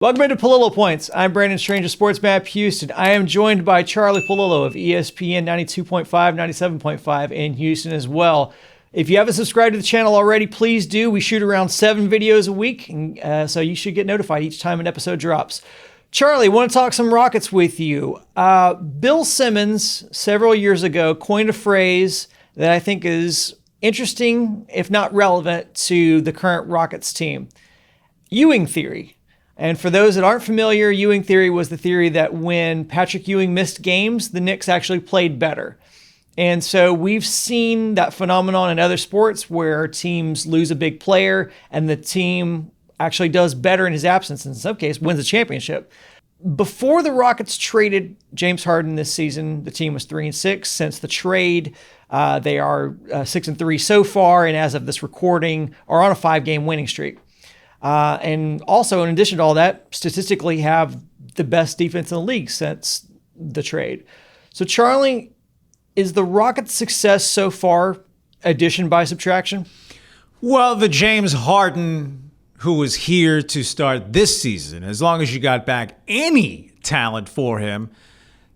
Welcome into Pallilo Points. I'm Brandon Strange of Sports Map Houston. I am joined by Charlie Pallilo of ESPN 92.5, 97.5 in Houston as well. If you haven't subscribed to the channel already, please do. We shoot around 7 videos a week, so you should get notified each time an episode drops. Charlie, I want to talk some Rockets with you. Bill Simmons, several years ago, coined a phrase that I think is interesting, if not relevant, to the current Rockets team. Ewing Theory. And for those that aren't familiar, Ewing Theory was the theory that when Patrick Ewing missed games, the Knicks actually played better. And so we've seen that phenomenon in other sports where teams lose a big player and the team actually does better in his absence, in some cases wins a championship. Before the Rockets traded James Harden this season, the team was 3-6. Since the trade, they are 6-3 so far, and as of this recording, are on a 5-game winning streak. And also, in addition to all that, statistically have the best defense in the league since the trade. So, Charlie, is the Rockets' success so far addition by subtraction? Well, the James Harden who was here to start this season, as long as you got back any talent for him,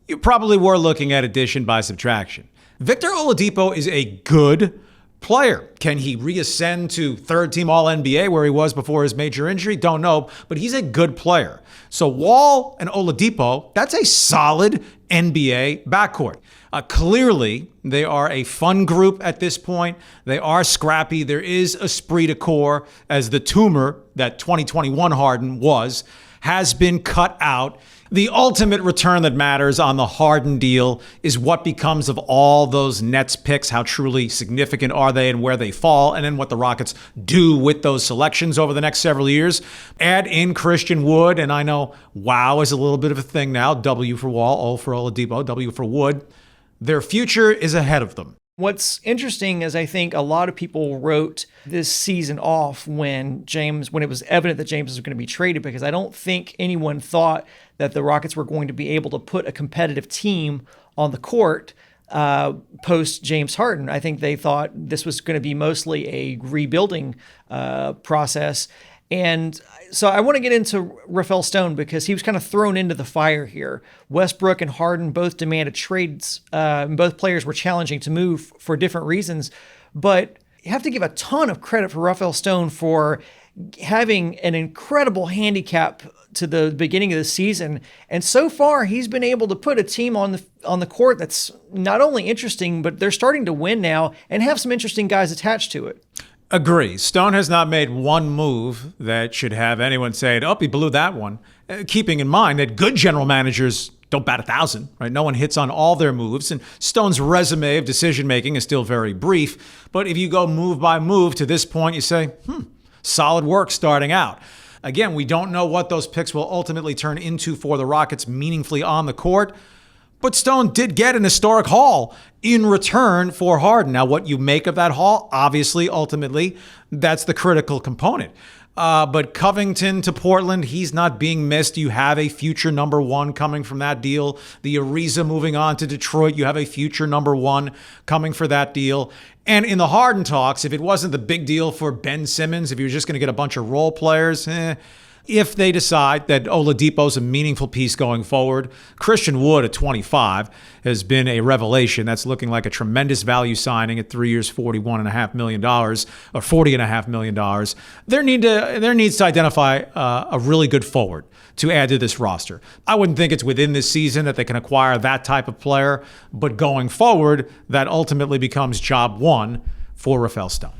you probably were looking at addition by subtraction. Victor Oladipo is a good player. Can he reascend to third-team All-NBA where he was before his major injury? Don't know, but he's a good player. So Wall and Oladipo, that's a solid NBA backcourt. Clearly, they are a fun group at this point. They are scrappy. There is esprit de corps, as the tumor that 2021 Harden was, has been cut out. The ultimate return that matters on the Harden deal is what becomes of all those Nets picks, how truly significant are they and where they fall, and then what the Rockets do with those selections over the next several years. Add in Christian Wood, and I know wow is a little bit of a thing now. W for Wall, O for Oladipo, W for Wood. Their future is ahead of them. What's interesting is I think a lot of people wrote this season off when it was evident that James was going to be traded, because I don't think anyone thought that the Rockets were going to be able to put a competitive team on the court post James Harden. I think they thought this was going to be mostly a rebuilding process. And so I want to get into Rafael Stone because he was kind of thrown into the fire here. Westbrook and Harden both demanded trades. Both players were challenging to move for different reasons. But you have to give a ton of credit for Rafael Stone for having an incredible handicap to the beginning of the season. And so far, he's been able to put a team on the court that's not only interesting, but they're starting to win now and have some interesting guys attached to it. Agree. Stone has not made one move that should have anyone saying, oh, he blew that one. Keeping in mind that good general managers don't bat 1,000, right? No one hits on all their moves. And Stone's resume of decision-making is still very brief. But if you go move by move to this point, you say, solid work starting out. Again, we don't know what those picks will ultimately turn into for the Rockets meaningfully on the court. But Stone did get an historic haul in return for Harden. Now, what you make of that haul, obviously, ultimately, that's the critical component. But Covington to Portland, he's not being missed. You have a future number one coming from that deal. The Ariza moving on to Detroit, you have a future number one coming for that deal. And in the Harden talks, if it wasn't the big deal for Ben Simmons, if you were just going to get a bunch of role players, if they decide that Oladipo's a meaningful piece going forward, Christian Wood at 25 has been a revelation. That's looking like a tremendous value signing at 3 years, $41.5 million or $40.5 million. There needs to identify a really good forward to add to this roster. I wouldn't think it's within this season that they can acquire that type of player, but going forward, that ultimately becomes job one for Rafael Stone.